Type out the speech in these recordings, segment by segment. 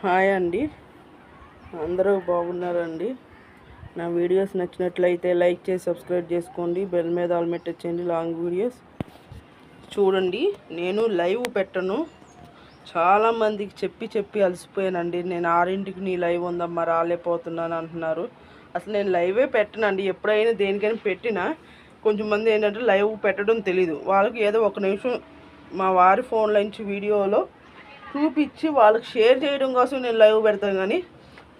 Hi అండి, అందరూ బాగున్నారండి. నా వీడియోస్ నచ్చినట్లయితే లైక్ చేసి సబ్స్క్రైబ్ చేసుకోండి. బెల్ మీద ఆల్ వచ్చేయండి. లాంగ్ వీడియోస్ చూడండి. నేను లైవ్ పెట్టను, చాలామందికి చెప్పి అలసిపోయానండి. నేను 6ంటికి నీ లైవ్ ఉందమ్మా రాలేకపోతున్నాను అంటున్నారు. అసలు నేను లైవే పెట్టనండి. ఎప్పుడైనా దేనికైనా పెట్టినా కొంచెం మంది ఏంటంటే లైవ్ పెట్టడం తెలీదు. వాళ్ళకి ఏదో ఒక నిమిషం మా వారి ఫోన్లో నుంచి వీడియోలో చూపించి వాళ్ళకి షేర్ చేయడం కోసం నేను లైవ్ పెడతాను. కానీ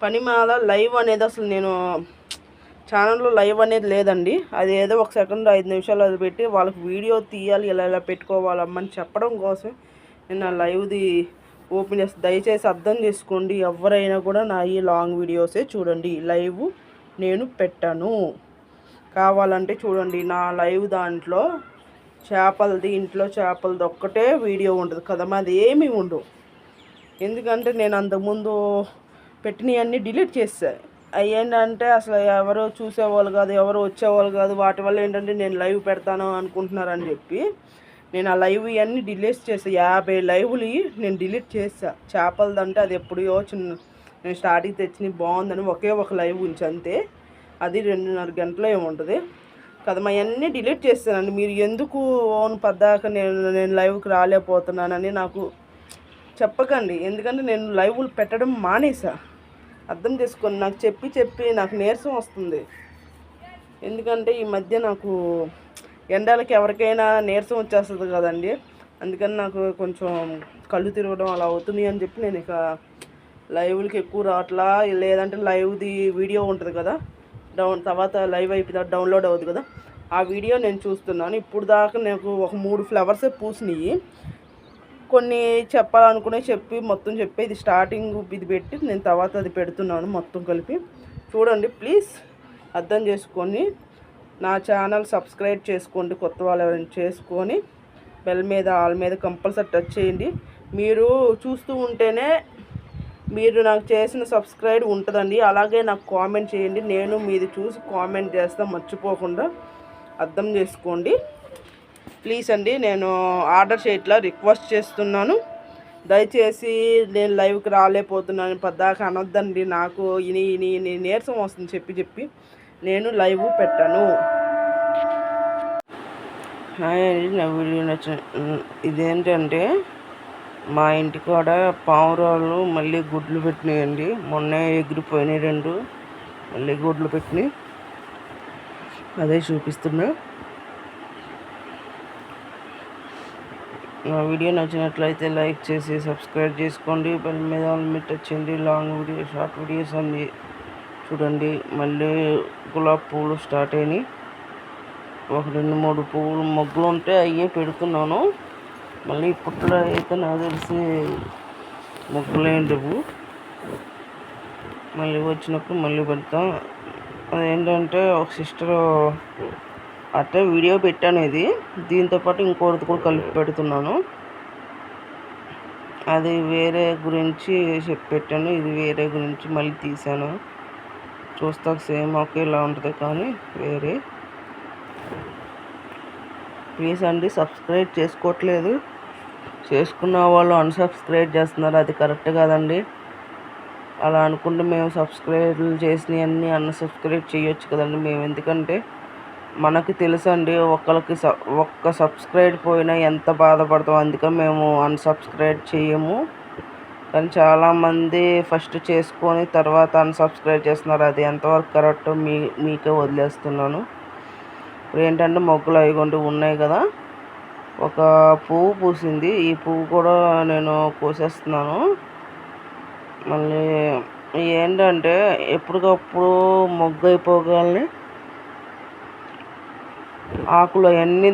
పని మాల లైవ్ అనేది అసలు నేను ఛానల్లో లైవ్ అనేది లేదండి. అది ఏదో 1 సెకండ్ 5 నిమిషాలు అది పెట్టి వాళ్ళకి వీడియో తీయాలి, ఇలా పెట్టుకోవాలమ్మని చెప్పడం కోసం నేను నా లైవ్ది ఓపెన్ చేసి దయచేసి అర్థం చేసుకోండి. ఎవరైనా కూడా నా ఈ లాంగ్ వీడియోసే చూడండి. లైవ్ నేను పెట్టాను. కావాలంటే చూడండి, నా లైవ్ దాంట్లో చేపలది, ఇంట్లో చేపలది ఒక్కటే వీడియో ఉంటుంది కదా, మాది ఏమీ ఉండవు. ఎందుకంటే నేను అంతకుముందు పెట్టినవన్నీ డిలీట్ చేస్తాను. అవి ఏంటంటే అసలు ఎవరు చూసేవాళ్ళు కాదు, ఎవరు వచ్చేవాళ్ళు కాదు. వాటి వల్ల ఏంటంటే నేను లైవ్ పెడతాను అనుకుంటున్నారని చెప్పి నేను ఆ లైవ్ ఇవన్నీ డిలీట్ చేస్తాను. 50 లైవ్లు నేను డిలీట్ చేస్తాను. చేపలదంటే అది ఎప్పుడో నేను స్టార్టింగ్ తెచ్చిన బాగుందని ఒకే ఒక లైవ్ ఉంచి అంతే. అది 2.5 గంటలో ఏముంటుంది కదా, మా అన్నీ డిలీట్ చేస్తానండి. మీరు ఎందుకు ఓన్ పద్దాక నేను లైవ్కి రాలేకపోతున్నానని నాకు చెప్పకండి. ఎందుకంటే నేను లైవ్లు పెట్టడం మానేసా. అర్థం చేసుకొని నాకు చెప్పి నాకు నీరసం వస్తుంది. ఎందుకంటే ఈ మధ్య నాకు ఎండలకి ఎవరికైనా నీరసం వచ్చేస్తుంది కదండి. అందుకని నాకు కొంచెం కళ్ళు తిరగడం అలా అవుతుంది అని చెప్పి నేను ఇక లైవ్లకి ఎక్కువ రావట్లా. లేదంటే లైవ్ది వీడియో ఉంటుంది కదా, తర్వాత లైవ్ అయిపోయింది డౌన్లోడ్ అవుతుంది కదా, ఆ వీడియో నేను చూస్తున్నాను. ఇప్పుడు దాకా నాకు ఒక 3 ఫ్లవర్సే పూసినాయి. కొన్ని చెప్పాలనుకునే మొత్తం ఇది స్టార్టింగ్ ఇది పెట్టి నేను తర్వాత అది పెడుతున్నాను మొత్తం కలిపి. చూడండి ప్లీజ్ అర్థం చేసుకొని నా ఛానల్ సబ్స్క్రైబ్ చేసుకోండి. కొత్త వాళ్ళు ఎవరైనా చేసుకొని బెల్ మీద ఆల్ మీద కంపల్సరీ టచ్ చేయండి. మీరు చూస్తూ ఉంటేనే మీరు నాకు చేసిన సబ్స్క్రైబ్ ఉంటుందండి. అలాగే నాకు కామెంట్ చేయండి, నేను మీది చూసి కామెంట్ చేస్తాను మర్చిపోకుండా. అర్థం చేసుకోండి ప్లీజ్ అండి. నేను ఆర్డర్ చేయట్లా, రిక్వెస్ట్ చేస్తున్నాను. దయచేసి నేను లైవ్కి రాలేకపోతున్నాను పద్దాక అనొద్దండి. నాకు ఇని నీరసం వస్తుంది చెప్పి నేను లైవ్ పెట్టాను. హాయ్ అండి, నా వీడియో నచ్చిన ఇదేంటంటే మా ఇంటి కాడ పావురాలు మళ్ళీ గుడ్లు పెట్టినాయండి. మొన్నే ఎగిరిపోయినాయి 2, మళ్ళీ గుడ్లు పెట్టినాయి. అదే చూపిస్తున్నా. నా వీడియో నచ్చినట్లయితే లైక్ చేసి సబ్స్క్రైబ్ చేసుకోండి. బెల్ మీద వచ్చేయండి. లాంగ్ వీడియో, షార్ట్ వీడియోస్ అన్నీ చూడండి. మళ్ళీ గులాబీ పువ్వులు స్టార్ట్ అయినాయి. ఒక 2-3 పువ్వులు మొగ్గులు ఉంటే అయ్యే పెడుతున్నాను. మళ్ళీ ఇప్పట్లో అయితే నాకు తెలిసి మొగ్గులేంటి మళ్ళీ వచ్చినప్పుడు మళ్ళీ పెడతాం. అదేంటంటే ఒక సిస్టర్ అట్టే వీడియో పెట్టాను. ఇది దీంతోపాటు ఇంకోటి కూడా కలిపి పెడుతున్నాను. అది వేరే గురించి చెప్పి పెట్టాను, ఇది వేరే గురించి మళ్ళీ తీసాను. చూస్తా సేమ్ ఒకేలా ఉంటుంది కానీ వేరే. ప్లీజ్ అండి, సబ్స్క్రైబ్ చేసుకోవట్లేదు. చేసుకున్న వాళ్ళు అన్సబ్స్క్రైబ్ చేస్తున్నారు. అది కరెక్ట్ కాదండి. అలా అనుకుంటే మేము సబ్స్క్రైబ్ చేసినవన్నీ అన్సబ్స్క్రైబ్ చేయొచ్చు కదండి మేము. ఎందుకంటే మనకి తెలుసండి ఒక్క సబ్స్క్రైబ్ పోయినా ఎంత బాధపడతాం. అందుకని మేము అన్సబ్స్క్రైబ్ చేయము. కానీ చాలామంది ఫస్ట్ చేసుకొని తర్వాత అన్సబ్స్క్రైబ్ చేస్తున్నారు. అది ఎంతవరకు కరెక్ట్ మీకే వదిలేస్తున్నాను. ఇప్పుడు ఏంటంటే మొగ్గలు అవిగొండి ఉన్నాయి కదా, ఒక పువ్వు పూసింది. ఈ పువ్వు కూడా నేను కోసేస్తున్నాను. మళ్ళీ ఏంటంటే ఎప్పటికప్పుడు మొగ్గు అయిపోగానే ఆకులు అవన్నీ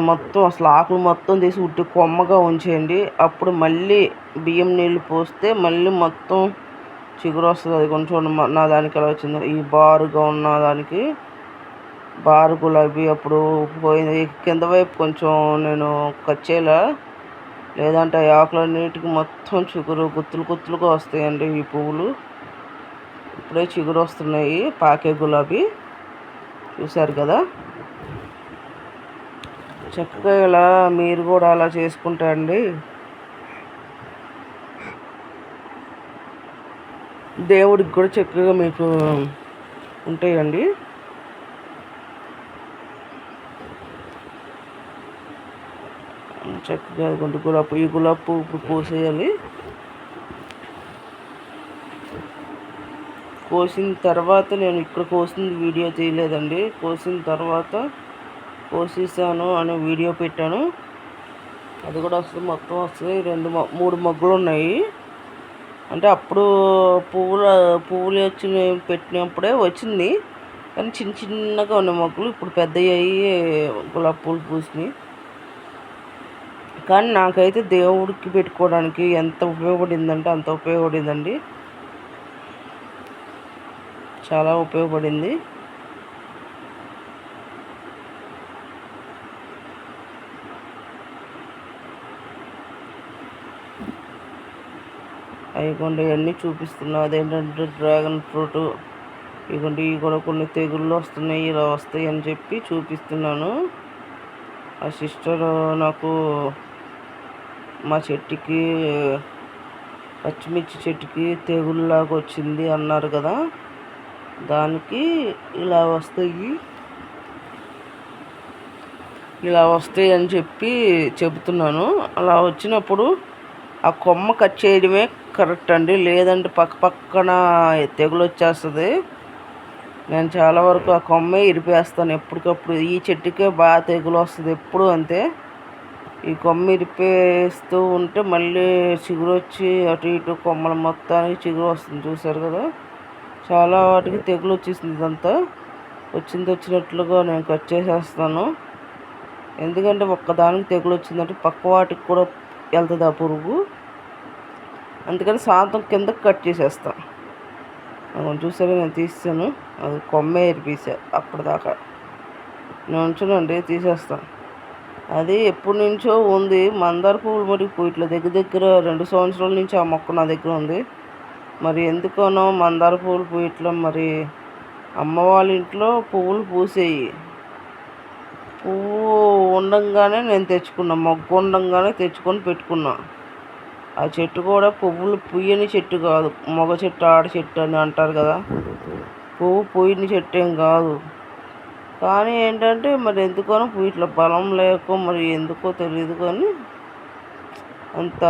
మొత్తం అసలు ఆకులు మొత్తం తీసి ఉట్టి కొమ్మగా ఉంచేయండి. అప్పుడు మళ్ళీ బియ్యం నీళ్ళు పోస్తే మళ్ళీ మొత్తం చిగురు వస్తుంది. అది కొంచెం నా దానికి ఎలా వచ్చిందో, ఈ బారుగా ఉన్న దానికి బారు గులాబీ అప్పుడు పోయింది. కింద వైపు కొంచెం నేను కచ్చేలా, లేదంటే ఆ ఆకులన్నిటికి మొత్తం చిగురు గుత్తులుగా వస్తాయండి ఈ పువ్వులు. ఇప్పుడే చిగురు వస్తున్నాయి. పాకే గులాబీ చూశారు కదా. చక్కగా ఇలా మీరు కూడా అలా చేసుకుంటారండి. దేవుడికి కూడా చక్కగా మీకు ఉంటాయండి. చక్కగా ఈ గులాబీ పువ్వు ఇప్పుడు కోసేయాలి. కోసిన తర్వాత నేను ఇక్కడ కోసింది వీడియో తీయలేదండి. కోసిన తర్వాత కోసేసాను అనే వీడియో పెట్టాను. అది కూడా వస్తుంది, మొత్తం వస్తుంది. 3 మొగ్గలు ఉన్నాయి. అంటే అప్పుడు పువ్వులు వచ్చి పెట్టినప్పుడే వచ్చింది, కానీ చిన్నగా ఉన్న మొగ్గలు ఇప్పుడు పెద్దవి అయ్యి గులాబీ పూలు పూసినాయి. కానీ నాకైతే దేవుడికి పెట్టుకోవడానికి ఎంత ఉపయోగపడిందంటే అంత ఉపయోగపడిందండి. చాలా ఉపయోగపడింది. ఇవ్వండి ఇవన్నీ చూపిస్తున్నా. అదేంటంటే డ్రాగన్ ఫ్రూట్. ఇవ్వండి ఇవి కూడా కొన్ని తెగుళ్ళు వస్తున్నాయి, ఇలా వస్తాయి అని చెప్పి చూపిస్తున్నాను. ఆ సిస్టర్ నాకు మా చెట్టుకి, పచ్చిమిర్చి చెట్టుకి తెగుళ్ళలాగా వచ్చింది అన్నారు కదా, దానికి ఇలా వస్తాయి అని చెప్పి చెబుతున్నాను. అలా వచ్చినప్పుడు ఆ కొమ్మ కట్ చేయడమే కరెక్ట్ అండి, లేదంటే పక్కన తెగులు వచ్చేస్తుంది. నేను చాలా వరకు ఆ కొమ్మే ఇరిపేస్తాను ఎప్పటికప్పుడు. ఈ చెట్టుకే బాగా తెగులు వస్తుంది ఎప్పుడు అంతే. ఈ కొమ్మ ఇరిపేస్తూ ఉంటే మళ్ళీ చిగురు వచ్చి అటు ఇటు కొమ్మల మొత్తానికి చిగురు వస్తుంది, చూసారు కదా. చాలా వాటికి తెగులు వచ్చేసింది. ఇదంతా వచ్చినట్లుగా నేను కట్ చేసేస్తాను. ఎందుకంటే ఒక్కదానికి తెగులు వచ్చిందంటే పక్క వాటికి కూడా వెళ్తుంది ఆ పురుగు. అందుకని సాయంత్రం కిందకి కట్ చేసేస్తాను. చూసారా, నేను తీసాను. అది కొమ్మే ఇరిపేసా. అప్పటిదాకా నేను ఉంచునండి, తీసేస్తాను. అది ఎప్పటి నుంచో ఉంది మందార పువ్వులు. మరి ఇట్లా దగ్గర 2 సంవత్సరాల నుంచి ఆ మొక్క నా దగ్గర ఉంది. మరి ఎందుకనో మందార పువ్వులు ఇట్లా, మరి అమ్మ వాళ్ళ ఇంట్లో పువ్వులు పూసేయి. పువ్వు ఉండంగానే నేను తెచ్చుకున్నా, మొగ్గు ఉండంగానే తెచ్చుకొని పెట్టుకున్నా. ఆ చెట్టు కూడా పువ్వులు పుయ్యని చెట్టు కాదు, మగ చెట్టు ఆడ చెట్టు అని అంటారు కదా. పువ్వు పుయ్యని చెట్టు ఏం కాదు. కానీ ఏంటంటే మరి ఎందుకనో ఇట్లా బలం లేక మరి ఎందుకో తెలియదు, కానీ అంత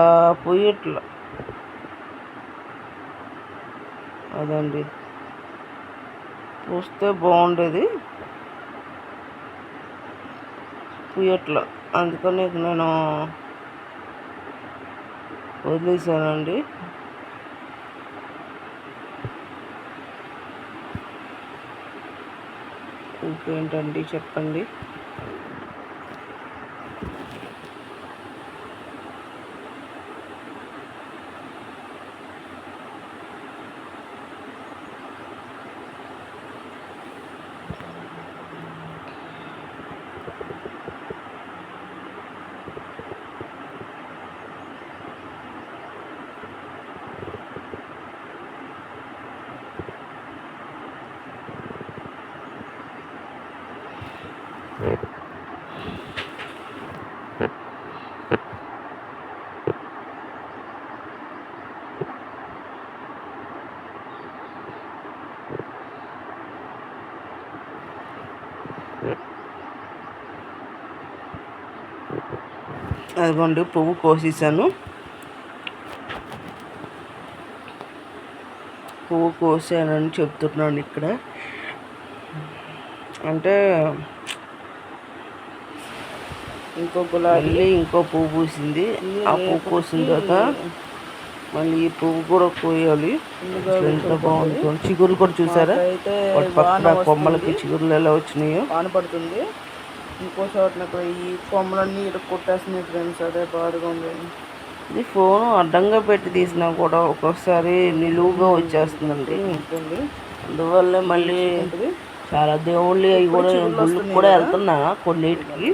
పుయ్యట్ల. అదండి, పూస్తే బాగుండేది, పుయ్యట్ల. అందుకని నేను వదిలేసానండి. ఇంకేంటండి చెప్పండి. అదిగోండి పువ్వు కోసేసాను. పువ్వు కోసానని చెప్తున్నాను ఇక్కడ. అంటే ఇంకో పువ్వు పూసింది. ఆ పువ్వు కోసిన తర్వాత మళ్ళీ ఈ పువ్వు కూడా కోయాలి. ఎంత బాగుంది. చిగురు కూడా చూసారా, వాటి పక్కన కొమ్మలకి చిగురులు ఎలా వచ్చినాయో. ఆనపడుతుంది. ఇంకో చోట్ల ఈ కొమ్మలన్నీ కొట్టేస్తున్నాయి ఫ్రెండ్స్, అదే బాధగా ఉంది. ఇది ఫోన్ అడ్డంగా పెట్టి తీసినా కూడా ఒక్కొక్కసారి నిలువుగా వచ్చేస్తుందండి. అందువల్ల మళ్ళీ చాలా దేవుళ్ళు అవి కూడా గుళ్ళకి కూడా వెళ్తున్నా కొన్నిటికి.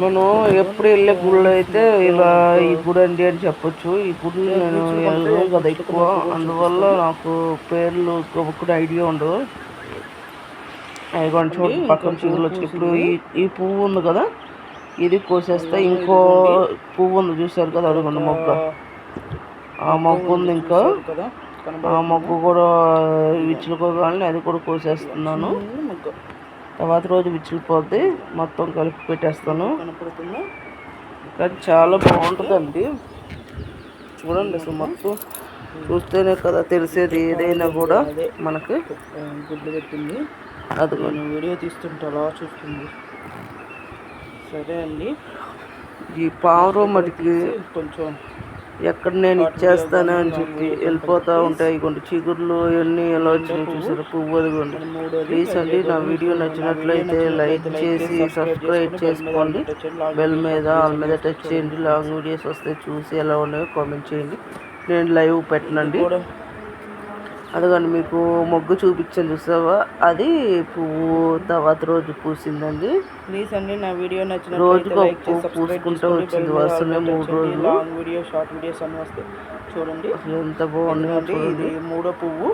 మనం ఎప్పుడు వెళ్ళే గుళ్ళు అయితే ఇలా ఈ గుడి అండి అని చెప్పొచ్చు. ఈ గుడి నేను వెళ్ళను కదా ఎక్కువ, అందువల్ల నాకు పేర్లు ఒకటి ఐడియా ఉండదు. అవి కూడా చూడండి పక్కన చిగురులు వచ్చి. ఇప్పుడు ఈ పువ్వు ఉంది కదా, ఇది కోసేస్తే ఇంకో పువ్వు ఉంది చూసారు కదా, అడుగుంది మొగ్గ. ఆ మొగ్గు ఉంది ఇంకా, ఆ మొగ్గు కూడా విచ్చులుకోగానే అది కూడా కోసేస్తున్నాను. తర్వాత రోజు విచ్చిలిపోద్ది, మొత్తం కలిపి పెట్టేస్తాను. కానీ చాలా బాగుంటుందండి. చూడండి అసలు మొత్తం చూస్తేనే కదా తెలిసేది ఏదైనా కూడా మనకి. గుడ్లు పెట్టింది, అది నేను వీడియో తీస్తుంటే అలా చూస్తుంది. సరే అండి, ఈ పావురం మటుకి కొంచెం ఎక్కడ నేను ఇచ్చేస్తాను అని చెప్పి వెళ్ళిపోతూ ఉంటాయి. కొన్ని చిగుర్లు ఇవన్నీ ఎలా వచ్చినాయి చూసారు, పువ్వు అదిగోండి. ప్లీజ్ అండి, నా వీడియో నచ్చినట్లయితే లైక్ చేసి సబ్స్క్రైబ్ చేసుకోండి. బెల్ మీద ఆల్ మీద టచ్ చేయండి. లాంగ్ వీడియోస్ వస్తే చూసి ఎలా ఉన్నాయో కామెంట్ చేయండి. నేను లైవ్ పెట్టనండి. అదిగోండి మీకు మొగ్గు చూపించాను చూసావా, అది పువ్వు తర్వాత రోజు పూసిందండి. ప్లీజ్ అండి, నా వీడియో నచ్చిన రోజుకు పూసుకుంటూ వచ్చింది. వరుసనే 3 రోజులు. లాంగ్ వీడియో, షార్ట్ వీడియోస్ అన్నీ వస్తాయి. చూడండి అసలు ఎంత బాగుంది. ఇది 3వ పువ్వు.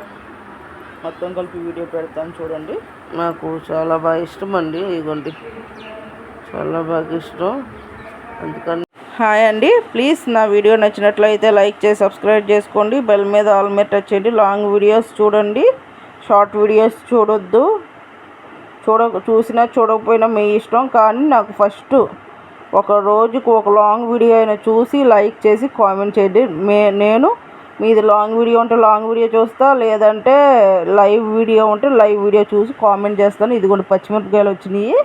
మొత్తం కలిపి వీడియో పెడతాను చూడండి. నాకు చాలా బాగా ఇష్టం అండి, ఇదిగోండి చాలా బాగా ఇష్టం. అందుకని హాయ్ అండి, ప్లీజ్ నా వీడియో నచ్చినట్లయితే లైక్ చేసి సబ్స్క్రైబ్ చేసుకోండి. బెల్ మీద ఆల్ మీద టచ్ చేయండి. లాంగ్ వీడియోస్ చూడండి, షార్ట్ వీడియోస్ చూడొద్దు. చూసినా చూడకపోయినా మీ ఇష్టం. కానీ నాకు ఫస్ట్ ఒక రోజుకు ఒక లాంగ్ వీడియో అయినా చూసి లైక్ చేసి కామెంట్ చేయండి. నేను మీది లాంగ్ వీడియో ఉంటే లాంగ్ వీడియో చూస్తా, లేదంటే లైవ్ వీడియో ఉంటే లైవ్ వీడియో చూసి కామెంట్ చేస్తాను. ఇదిగోండి పచ్చిమిరపకాయలు వచ్చినాయి,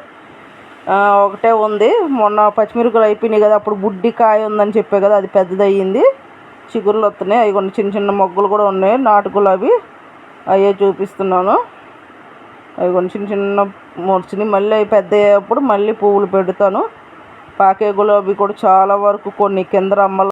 ఒకటే ఉంది. మొన్న పచ్చిమిరపకాయలు అయిపోయినాయి కదా, అప్పుడు బుడ్డి కాయ ఉందని చెప్పే కదా, అది పెద్దది అయ్యింది. చిగుర్లు వస్తున్నాయి. అవి కొన్ని చిన్న చిన్న మొగ్గలు కూడా ఉన్నాయి, నాటు గులాబీ. అయ్యే చూపిస్తున్నాను. అవి కొన్ని చిన్న చిన్న వచ్చినాయి. మళ్ళీ అవి పెద్ద అయ్యేప్పుడు మళ్ళీ పువ్వులు పెడతాను. పాకే గులాబీ కూడా చాలా వరకు కొన్ని కింద అమ్మలు